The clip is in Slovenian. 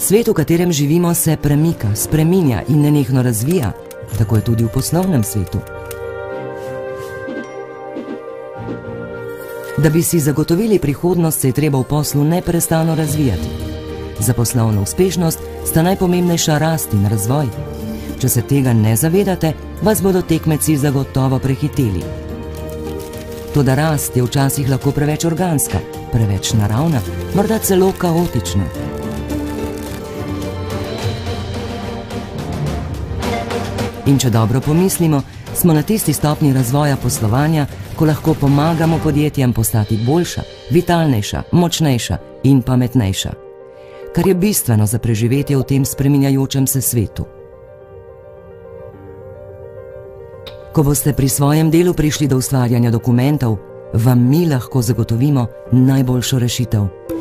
Svet, v katerem živimo, se premika, spreminja in nenehno razvija, tako je tudi v poslovnem svetu. Da bi si zagotovili prihodnost, se je treba v poslu neprestano razvijati. Za poslovno uspešnost sta najpomembnejša rast in razvoj. Če se tega ne zavedate, vas bodo tekmeci zagotovo prehiteli. Toda rast je včasih lahko preveč organska, preveč naravna, morda celo kaotična. In če dobro pomislimo, smo na tisti stopnji razvoja poslovanja, ko lahko pomagamo podjetjem postati boljša, vitalnejša, močnejša in pametnejša, kar je bistveno za preživetje v tem spreminjajočem se svetu. Ko boste pri svojem delu prišli do ustvarjanja dokumentov, vam mi lahko zagotovimo najboljšo rešitev.